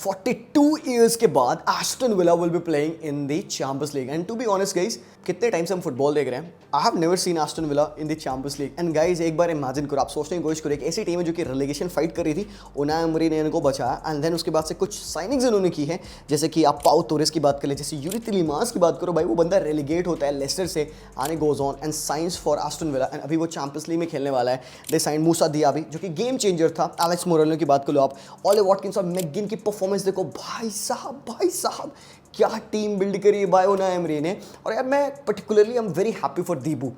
42 years के बाद Aston Villa will be playing in the champions League and to be honest guys कितने time से हम football देख रहे हैं I have never seen Aston Villa in the champions League and guys एक बार इमेजिन करो आप सोचने की कोशिश करो एक ऐसी टीम है जो कि रिलेगेशन फाइट कर रही थी उनाई एमरी ने इनको बचाया एंड देन उसके बाद से कुछ साइनिंग्स इन्होंने की है जैसे कि आप पाउ तोरेस की बात कर ले जैसे यूरी तिलीमास की बात करो भाई वो बंदा रेलीगेट होता है लेस्टर से आने goes on and science for Aston villa and अभी वो चैंपियंस लीग में खेलने वाला है दे साइन मूसा दियाबी जो कि गेम चेंजर था एलेक्स मोरेलो की बात कर लो आप ओले वॉटकिंस और मैकगिन की परफॉर्मेंस देखो भाई साहब क्या टीम बिल्ड करी है भाई उनाई एमरी ने और यार मैं particularly I am very happy for Dibu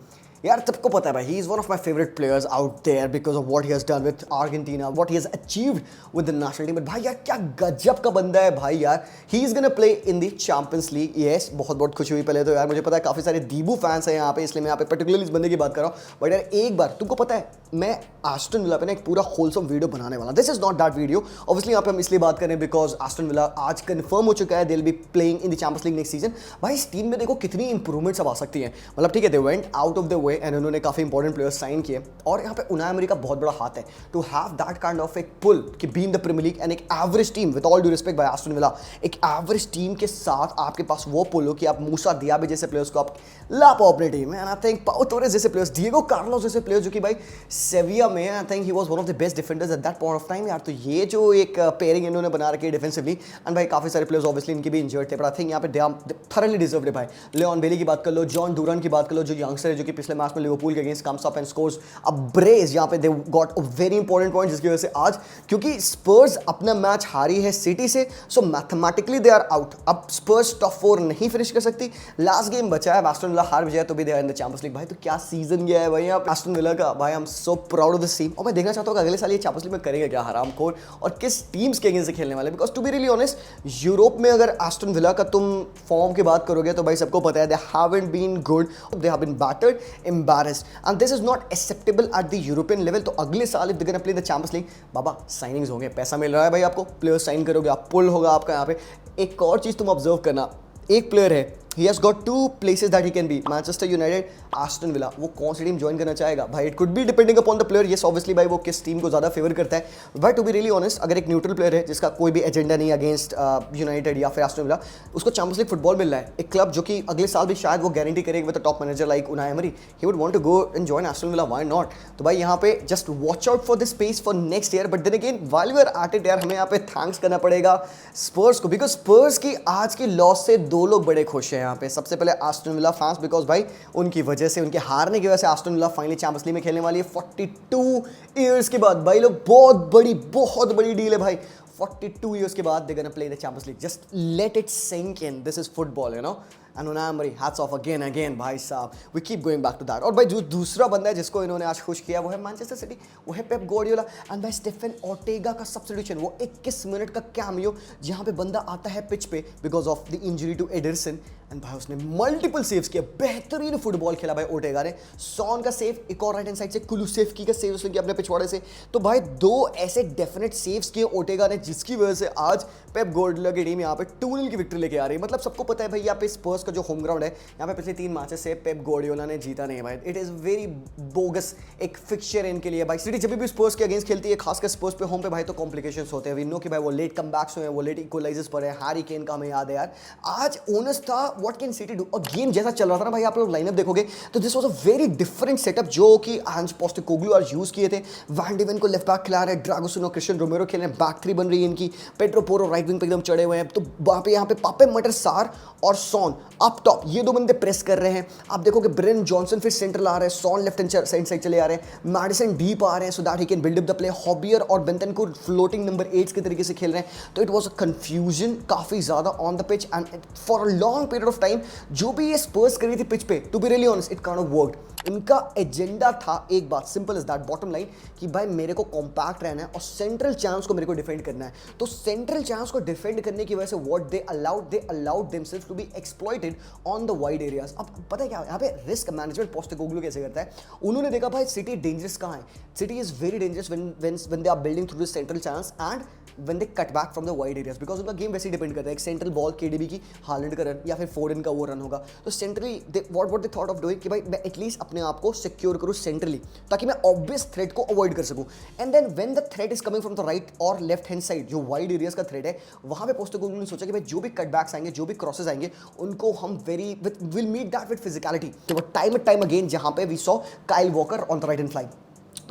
यार सबको पता है भाई he is one of my favourite players out there because of what he has done with Argentina what he has achieved with the national team भाई यार क्या गजब का बंदा है भाई यार he is gonna play in the champions league yes बहुत खुशी हुई पहले तो यार मुझे पता है काफ़ी सारे दीबू फैंस हैं यहाँ पे इसलिए मैं यहाँ पे पर्टिकुलरली इस बंदे की बात कर रहा हूँ बट यार एक बार तुमको पता है मैं एस्टन विला पे ना एक पूरा होलसम वीडियो बनाने वाला this is not that video obviously यहाँ पे हम इसलिए बात करें बिकॉज एस्टन विला आज कंफर्म हो चुका है they will be playing in the champions league next season भाई इस टीम में देखो कितनी इंप्रूवमेंट्स अब आ सकती हैं मतलब ठीक है they went out of the way and उन्होंने काफ़ी इंपॉर्टेंट प्लेयर्स साइन किए और यहाँ पे उनाई एमरी का बहुत बड़ा हाथ है to have that kind of एक पुल कि be in the premier league and एक average team with all due respect by Aston Villa एक एवरेज टीम के साथ आपके पास वो पुल हो कि आप मूसा दियाबी जैसे प्लेयर्स को आप ला पाओ अपनी टीम में एंड आई थिंक पाउ तोरेस जैसे प्लेयर्स डिएगो कार्लोस जैसे प्लेयर्स जो कि भाई सेविया में I think he was one of the best defenders at that point of time यार तो ये जो एक पेयरिंग इन्होंने बना रखी है डिफेंसिवली एंड भाई काफी सारे प्लेयर्स ऑब्वियसली इनके भी इंजर्ड थे बट आई थिंक यहाँ पे दे थॉरली डिजर्व्ड है भाई लियोन बेली की बात कर लो जॉन डूरन की बात कर लो जो यंगस्टर है जो कि पिछले मैच में लिवरपूल के against comes up and scores a brace यहाँ पे they got a very important point जिसकी वजह से आज क्योंकि स्पर्स अपना मैच हारी है सिटी से सो मैथमेटिकली दे आर आउट अब स्पर्स टॉप 4 नहीं फिनिश कर सकती लास्ट गेम बचा है एस्टन विला हार भी जाए तो भी they are in the champions League भाई तो क्या सीजन गया है भाई यहाँ पे एस्टन विला का भाई I am so proud of this team और मैं देखना चाहता हूँ कि अगले साल ये चैंपियंस लीग में करेंगे क्या हरामखोर और किस टीम्स के अगेंस्ट से खेलने वाले because to be really honest Europe में अगर एस्टन विला का तुम फॉर्म की बात करोगे तो भाई सबको पता है they haven't been good they have been battered embarrassed and this is not acceptable at the European level तो अगले साल if they gonna play the champions League बाबा साइनिंग्स होंगे पैसा मिल रहा है भाई आपको प्लेयर्स साइन करोगे आप पुल होगा आपका यहाँ पे एक और चीज़ तुम ऑब्जर्व करना एक प्लेयर है he has got two places that he can be Manchester United Aston Villa वो कौन सी टीम ज्वाइन करना चाहेगा भाई it could be depending upon the player yes obviously भाई वो किस टीम को ज़्यादा फेवर करता है but to be really honest अगर एक न्यूट्रल प्लेयर है जिसका कोई भी एजेंडा नहीं अगेंस्ट यूनाइटेड या फिर एस्टन विला उसको चैंपियंस लीग फुटबॉल मिल रहा है एक क्लब जो कि अगले साल भी शायद वो गारंटी करेगा with top manager like Unai Emery he would want to go and join Aston Villa why not तो भाई यहाँ पे just watch out for the space for next year but then again while we are at it यार हमें यहाँ पे thanks करना पड़ेगा स्पर्स को बिकॉज स्पर्स की आज की लॉस से दो लोग बड़े खुश हैं यहाँ पे सबसे पहले एस्टन विला फैंस बिकॉज भाई उनकी वजह से उनके हारने की वजह से Aston villa finally champions league में खेलने वाली है 42 इयर्स के बाद भाई लोग बहुत बड़ी डील है भाई 42 years के बाद they're gonna play the Champions League. Just let it sink in. This is football, you know. And Unai Emery, hats off again, भाई साहब. We keep going back to that. और भाई जो दूसरा बंदा है जिसको इन्होंने आज खुश किया वो है मैनचेस्टर सिटी, वो है पेप गार्डियोला एंड भाई स्टेफन ओर्टेगा का सब्स्टिट्यूशन वो 21 मिनट का कैमियो जहाँ पे बंदा आता है पिच पे because of the injury to Ederson and भाई उसने मल्टीपल सेव्स किया बेहतरीन फुटबॉल खेला भाई ओर्टेगा ने सॉन का सेव एक और राइट हैंड साइड से कुलुसेव्स्की का सेव उसने किया अपने पिछवाड़े से तो भाई दो ऐसे डेफिनेट सेव्स किए ओर्टेगा ने जिसकी वजह से आज पेप गार्डियोला की टीम यहाँ पे 2-0 की विक्ट्री लेके आ रही है मतलब सबको पता है भाई यहाँ पे स्पर्स का जो होम ग्राउंड है यहाँ पे पिछले 3 मैचेस से पेप गार्डियोला ने जीता नहीं है भाई इट इज़ वेरी बोगस एक फिक्चर इनके लिए भाई सिटी जब भी स्पर्स के अगेंस्ट खेलती है खासकर स्पर्स पे होम पे भाई तो कॉम्प्लिकेशंस होते हैं वी नो कि भाई वो लेट कमबैक्स हुए हैं वो लेट इक्वलाइजर्स पर है हैरी केन का हमें याद है यार आज ओनस था व्हाट कैन सिटी डू और गेम जैसा चल रहा था ना भाई आप लोग लाइनअप देखोगे तो this was a very different setup जो कि एंज पोस्टेकोग्लू आज यूज किए थे वैन डिवन को लेफ्ट बैक खिला रहे हैं ड्रागोसन क्रिस्टियन रोमेरो खेल रहे हैं बैक 3 बन रही है इनकी पेड्रो पोरो राइट विंग पे एकदम चढ़े हुए हैं तो वहाँ पे यहाँ पे पापे मटर सार और सॉन अप टॉप ये दो बंदे प्रेस कर रहे हैं आप देखोगे ब्रेन जॉनसन फिर सेंटर ला रहे हैं सॉन लेफ्ट हैंड साइड चले आ रहे हैं मैडिसन डीप आ रहे हैं so that he can build up the play हॉबियर और बेंटनकुर फ्लोटिंग नंबर 8 के तरीके से खेल रहे हैं तो इट वाज अ कंफ्यूजन काफ़ी ज़्यादा on the pitch and for a long period of time जो भी ये स्पर्स कर रही थी पिच पे to be really honest it kind of worked इनका एजेंडा था एक बात simple is that bottom line कि भाई मेरे को कॉम्पैक्ट रहना है और सेंट्रल चांस को मेरे को डिफेंड करना है तो सेंट्रल चांस को डिफेंड करने की वजह से what they allowed themselves to be exploited United on the wide areas. अब पता है क्या यहाँ पे रिस्क मैनेजमेंट पोस्टेकोग्लू कैसे करता है, उन्होंने देखा भाई सिटी डेंजरस कहाँ है, city is very dangerous when they are building through the central chance and when they cut back from the wide areas, because उनका गेम वैसे ही डिपेंड करता है, एक सेंट्रल बॉल केडीबी की, हालैंड का रन या फिर फोर्डन का वो रन होगा, तो centrally what they thought of doing कि भाई मैं एटलीस्ट अपने आप को सिक्योर करूँ सेंट्रली ताकि मैं ऑब्वियस थ्रेट को अवॉइड कर सकूँ। And then when the threat is coming from the right और लेफ्ट हैंड साइड, जो वाइड एरियाज का थ्रेट है, वहाँ पे पोस्टेकोग्लू ने सोचा कि भाई जो भी कटबैक्स आएंगे, जो भी क्रॉसेस आएंगे, उनको हम will meet that with physicality. तो वो टाइम अगेन जहाँ पे we saw Kyle Walker on the right hand flying,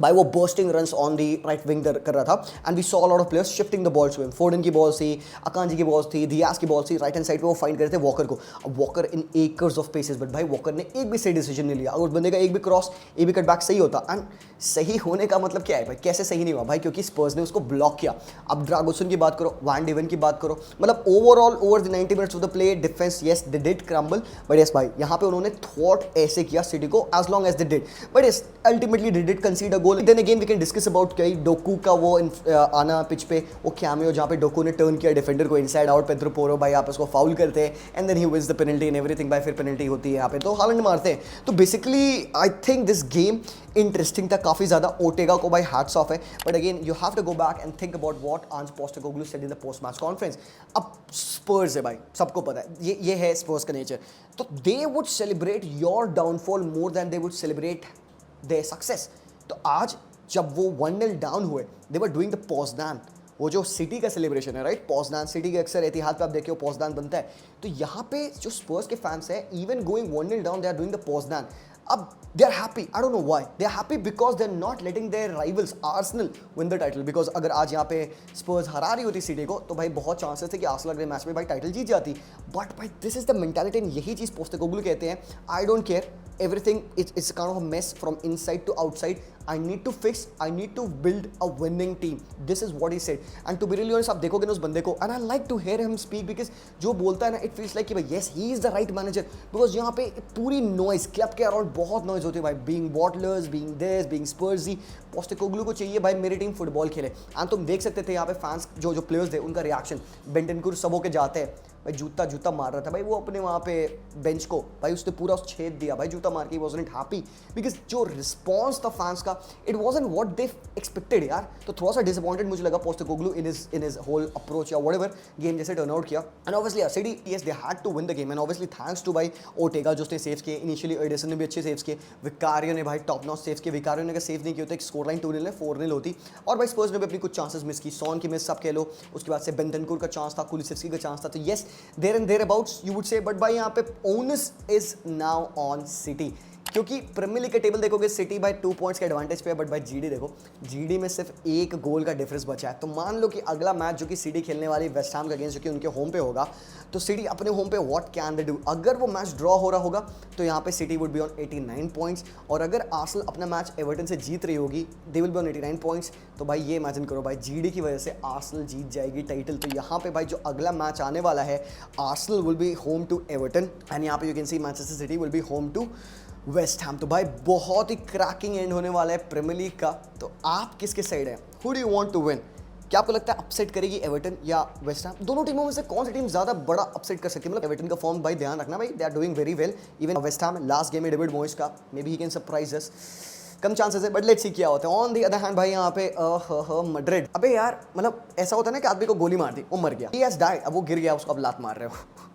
भाई वो bursting runs on the right wing कर रहा था, and we saw lot of players shifting the balls to him. Foden की बॉल थी, अकांजी की बॉल थी, दियास की बॉल थी, राइट हैंड साइड पे वो फाइंड करते थे वॉकर को। अब Walker in acres of paces, but भाई वॉकर ने एक भी सही डिसीजन नहीं लिया। अगर उस बंदे का एक भी क्रॉस, एक भी कटबैक सही होता, एंड सही होने का मतलब क्या है भाई, कैसे सही नहीं हुआ भाई, क्योंकि स्पर्स ने उसको ब्लॉक किया। अब ड्रागोसन की बात करो, वैन डिवन की बात करो, मतलब overall over the 90 minutes of the play defence, yes they did crumble, but yes भाई यहाँ पे उन्होंने थॉट ऐसे किया सिटी को as long as they did, but yes ultimately they did concede a goal. Then again we can discuss about कई Doku का वो आना पिच पे, वो कैमियो जहाँ पे डोकू ने टर्न किया डिफेंडर को इनसाइड आउट, पेड्रो पोरो भाई आप उसको फाउल करते हैं and then he wins the penalty and everything भाई, फिर पेनल्टी होती है यहाँ पे तो हालैंड मारते हैं। तो basically I think this game interesting था काफ़ी ज़्यादा, ओटेगा को भाई हैट्स ऑफ है, but again you have to go back and think about what Ange Postecoglou said in the post match conference. अब स्पर्स है भाई, सबको पता है ये है स्पर्स का नेचर, तो they would celebrate your downfall more than they would celebrate their success. तो आज जब वो 1-0 डाउन हुए, दे वर डूइंग द पोस्टडान, वो जो सिटी का सेलिब्रेशन है राइट, पोस्टडान सिटी के अक्सर एतिहाद पे आप देखिए पोस्टडान बनता है, तो यहाँ पे जो स्पर्स के फैंस है even going 1-0 down they are doing the Poznan. अब they are happy, I don't know why they are happy, because they're not letting their rivals Arsenal win the title, because अगर आज यहाँ पे स्पर्स हरा रही होती सिटी को तो भाई बहुत चांसेस थे कि आर्सेनल अगले मैच में भाई टाइटल जीत जाती, बट भाई दिस इज द मेंटालिटी, यही चीज़ पोस्टेकोग्लू कहते हैं, I don't care everything it's kind of a mess from inside to outside, I need to fix, I need to build a winning team, this is what he said, and to be really honest आप देखोगे ना उस बंदे को, and I like to hear him speak because जो बोलता है ना it feels like कि भाई yes he is the right manager, because यहाँ पे पूरी नॉइज क्लब के अराउंड बहुत नॉइज होती है भाई, being bottlers, being this, being Spursy, Postecoglou को चाहिए भाई मेरी टीम फुटबॉल खेले। एंड तुम देख सकते थे यहाँ पे फैंस जो प्लेयर्स थे उनका रिएक्शन, बेंटनकुर सबों के जाते हैं भाई जूता मार रहा था भाई वो अपने वहाँ पे बेंच को, भाई उसने पूरा उस छेद दिया भाई जूता मार के, ही वाज़न्ट हैप्पी बिकॉज जो रिस्पॉन्स था फैंस का it wasn't what they expected यार। तो थोड़ा सा डिसअपॉइंटेड मुझे लगा Postecoglou in his whole approach या व्हाटएवर गेम जैसे टर्न आउट किया। And obviously City yes they had to win the game, and obviously thanks to भाई ओटेगा जो उसने सेव्स किए, इनिशियली एडिसन ने भी अच्छे सेव्स किए, विकारियो ने भाई टॉप नॉच सेव्स किए, विकारियो ने अगर सेव नहीं किया होता एक स्कोर लाइन 2-0 है 4-0 होती, और भाई स्पर्स ने भी अपनी कुछ चांसेस मिस की, सॉन की मिस आप कह लो, उसके बाद से बेंटनकुर का चांस था, कुलिसिवस्की का चांस था, तो yes there and there about you would say, but भाई यहाँ पे onus is now on City, क्योंकि प्रीमियर लीग का टेबल देखोगे सिटी भाई 2 पॉइंट्स के एडवांटेज पे है, बट भाई जीडी देखो, जीडी में सिर्फ 1 गोल का डिफरेंस बचा है। तो मान लो कि अगला मैच जो कि सिटी खेलने वाली वेस्ट हैम का अगेंस्ट जो कि उनके होम पे होगा, तो सिटी अपने होम पे व्हाट कैन दे डू, अगर वो मैच ड्रॉ हो रहा होगा तो यहाँ पे city would be on 89 points, और अगर आर्सेनल अपना मैच एवर्टन से जीत रही होगी they will be on 89 points. तो भाई ये इमेजिन करो भाई जीडी की वजह से आर्सेनल जीत जाएगी टाइटल, तो यहाँ पे भाई जो अगला मैच आने वाला है Arsenal will be home to Everton, and यहाँ पे you can see Manchester City will be home to West Ham. तो भाई बहुत ही क्रैकिंग एंड होने वाला है प्रीमियर लीग का, तो आप किसके साइड हैं, who do you want to win? क्या आपको लगता है अपसेट करेगी एवर्टन या वेस्ट हैम? दोनों टीमों में से कौन सी टीम ज्यादा बड़ा अपसेट कर सकती है? मतलब एवर्टन का फॉर्म भाई ध्यान रखना भाई, they are doing very well, even West Ham last game में डेविड मॉइस का maybe he can surprise us, कम चांसेस है बट लेट्स सी क्या होता है। ऑन द अदर हैंड भाई यहाँ पे मैड्रिड, अबे यार मतलब ऐसा होता है ना कि आदमी को गोली मार दी वो मर गया, ही हैज डाइड, अब वो गिर गया उसको अब लात मार रहे हो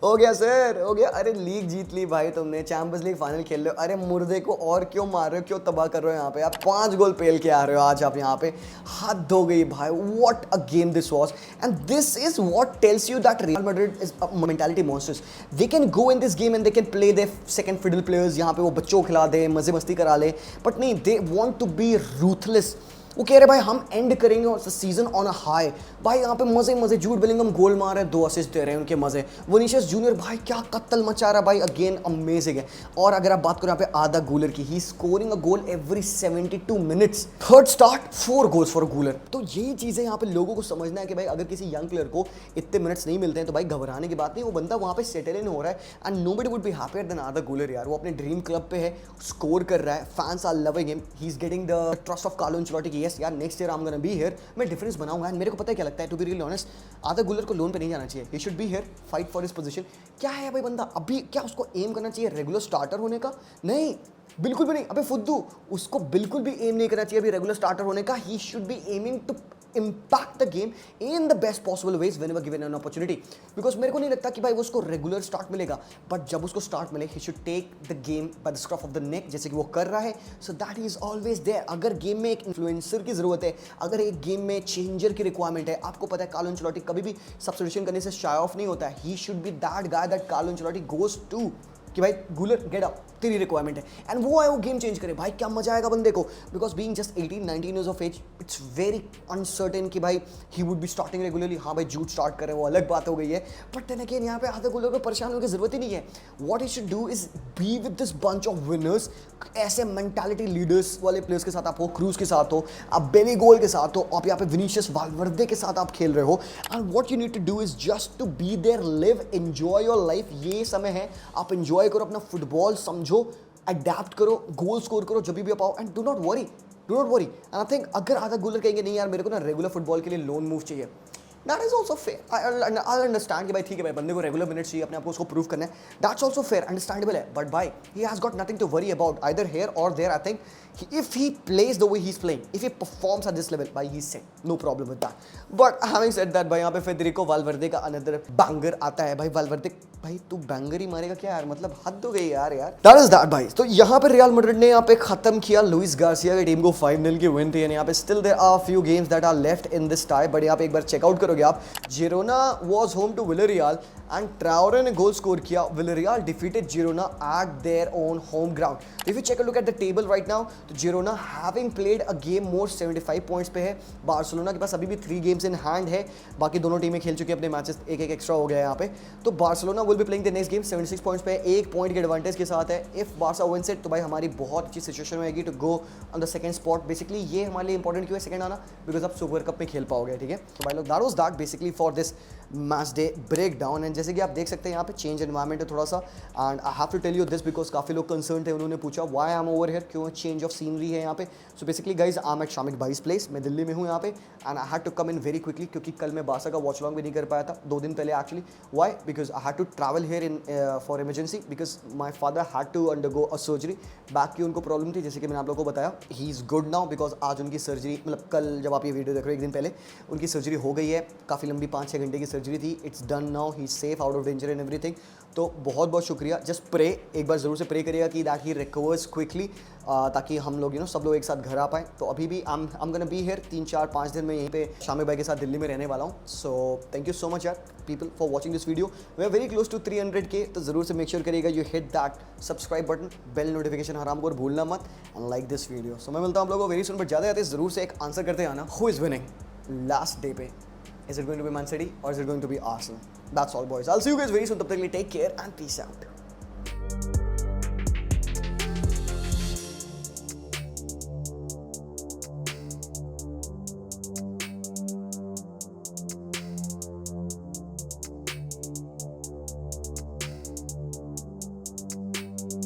हो गया सर हो गया, अरे लीग जीत ली भाई तुमने, चैंपियंस लीग फाइनल खेल रहे हो, अरे मुर्दे को और क्यों मार रहे हो, क्यों तबाह कर रहे हो यहाँ पे, आप 5 गोल पेल के आ रहे हो आज आप यहाँ पे, हद हो गई भाई, what a game this was, and this is what tells you that Real Madrid is mentality monsters, they can go in this game and they can play their second fiddle players, यहाँ पे वो बच्चों को खिला दे मजे मस्ती करा ले, बट नहीं they want to be ruthless, वो कह रहे भाई हम एंड करेंगे सीजन ऑन अ हाई, भाई यहाँ पे मजे जूड बेलिंगम गोल मार रहे हैं, 2 असिस्ट दे रहे हैं उनके मजे, विनीशियस जूनियर भाई क्या कत्ल मचा रहा है भाई, अगेन अमेजिंग है। और अगर आप बात करो यहाँ पे आधा गूलर की, he scoring a goal every 72 minutes, third start 4 goals for Guler. तो यही चीज़ें यहाँ पे लोगों को समझना है कि भाई अगर किसी यंग प्लेयर को इतने मिनट्स नहीं मिलते हैं तो भाई घबराने की बात नहीं, वो बंदा वहाँ पे सेटल इन हो रहा है, and nobody would be happier than आधा गूलर यार, वो अपने ड्रीम क्लब पे है, स्कोर कर रहा है, fans are loving him, he is getting the trust of Carlo Ancelotti कि यस यार next year I am gonna be here, मैं डिफरेंस बनाऊंगा। एंड मेरे को पता है क्या लगता है, टू बी रियली ऑनेस्ट, आधा गुलर को लोन पे नहीं जाना चाहिए, ही should be here, fight for his position. क्या है भाई बंदा, अभी क्या उसको एम करना चाहिए रेगुलर स्टार्टर होने का? नहीं, बिल्कुल भी नहीं। अबे फुद्दू, उसको बिल्कुल भी एम नहीं करना चाहिए अभी रेगुलर स्टार्टर होने का। He should be aiming to impact the game in the best possible ways whenever given an opportunity, because मेरे को नहीं लगता कि भाई वो उसको रेगुलर स्टार्ट मिलेगा, बट जब उसको स्टार्ट मिले he should take the game by the scruff of the neck, जैसे कि वो कर रहा है। so that he is always there। अगर गेम में एक इन्फ्लुएंसर की जरूरत है, अगर एक गेम में चेंजर की रिक्वायरमेंट है, आपको पता है कार्लो एंचेलोटी कभी भी सब्स्टिट्यूशन करने से शाय ऑफ नहीं होता है। he should be that guy that Carlo Ancelotti goes to कि भाई गुलर गेट अप, तेरी रिक्वायरमेंट है। एंड वो आए वो गेम चेंज करे, भाई क्या मजा आएगा बंदे को, because being just 18-19 years of age it's very uncertain कि भाई he would be starting regularly. हाँ भाई जूट स्टार्ट करे वो अलग बात हो गई है, बट देन अगेन यहाँ पे आधा गुलर को परेशान होने की जरूरत ही नहीं है। What he should do is be with this bunch of winners, ऐसे मेंटालिटी लीडर्स वाले प्लेयर्स के साथ आप हो, क्रूज के साथ हो, आप बेली गोल के साथ हो, आप यहाँ पे विनीशियस वाल्वर्दे के साथ आप खेल रहे हो। And what you need to do is just to be there, live, enjoy your life. ये समय है, आप एंजॉय करो अपना फुटबॉल, समझो, अडेप्ट करो, गोल स्कोर करो जब भी आप आओ, and do not worry. And I think अगर आधा गुलर कहेंगे नहीं यार मेरे को ना रेगुलर फुटबॉल के लिए लोन मूव चाहिए, that is also fair. I understand कि भाई ठीक है भाई बंदे को रेगुलर मिनट चाहिए, अपने आप को उसको प्रूव करना है, दैट्स ऑल्सो फेयर, अंडरस्टैंडेबल है। बट भाई he has got nothing to worry about either here और there. I think if he plays the way he's playing, if he performs at this level, भाई he's set, no problem with that. But having said that, भाई यहाँ पे Federico वाल्वर्दे का another banger आता है। भाई वाल्वर्दे, भाई तू बैंगर ही मारेगा क्या यार, मतलब हद हो गई यार। That is that भाई। तो यहाँ पे रियल मैड्रिड ने यहाँ पे खत्म किया लुइस गार्सिया की टीम को, 5-0 की विन थी। यहाँ पे still there are few games that are left in this tie, but यहाँ पे एक बार चेकआउट करोगे आप, Girona was home to Villarreal and Traore ने गोल स्कोर किया। Villarreal defeated Girona at their own home ground. If you check a look at the table right now, तो Girona having played a game more 75 points पे है। Barcelona के पास अभी भी 3 games in hand है, बाकी दोनों टीमें खेल चुकी है अपने मैचेस, एक एक्स्ट्रा हो गया है यहाँ पे। तो Barcelona will be playing the next game 76 points पे, 1 पॉइंट के एडवांटेज के साथ है। इफ बार्सा विंस इट तो भाई हमारी बहुत अच्छी सिचुएशन रहेगी to go on the second spot. Basically ये हमारे लिए इंपॉर्टेंट क्यों है सेकंड आना, बिकॉज आप सुपर कप में खेल पाओगे, ठीक है। तो भाई लोग that was that basically for this match day breakdown. And जैसे कि आप देख सकते हैं यहाँ पे चेंज एनवायरमेंट है थोड़ा सा, and I have to tell you this because काफ़ी लोग कंसर्न थे, उन्होंने पूछा why I am over here, क्यों चेंज ऑफ सीनरी है यहाँ पे। So basically guys I am at Shamik भाई's प्लेस, मैं दिल्ली में हूँ यहाँ पे, and I had to come in very quickly क्योंकि कल मैं बारसा का वॉच लॉन्ग भी नहीं कर पाया था 2 दिन पहले actually. Why, because I had to travel here in for emergency, because my father had to undergo a surgery, back की उनको प्रॉब्लम थी, जैसे कि मैंने आप लोगों को बताया। He is good now because आज उनकी सर्जरी, मतलब कल जब आप ये वीडियो देख रहे हो 1 दिन पहले उनकी सर्जरी हो गई है, काफ़ी लंबी 5-6 घंटे की सर्जरी थी। It's done now, he safe, out of danger and everything. तो बहुत बहुत शुक्रिया। जस्ट प्रे, एक बार ज़रूर से प्रे करिएगा कि दैट ही रिकवर्स क्विकली, ताकि हम लोग सब लोग एक साथ घर आ पाए। तो अभी भी आई एम गोना बी हियर 3-4-5 दिन में यहीं पे शामिक भाई के साथ दिल्ली में रहने वाला हूँ। So thank you so much यार people for watching this video. We are very close to 300K, तो ज़रूर से मेक श्योर करिएगा you hit that subscribe button, bell notification हराम को भूलना मत, and like this video. So मैं मिलता हूँ आप लोगों को वेरी सुन, बट ज़्यादा ज़रूर से एक आंसर करते आना, who is winning last day पे? Is it going to be Man City or is it going to be Arsenal? That's all boys. I'll see you guys very soon. तब तक के लिए take care and peace out.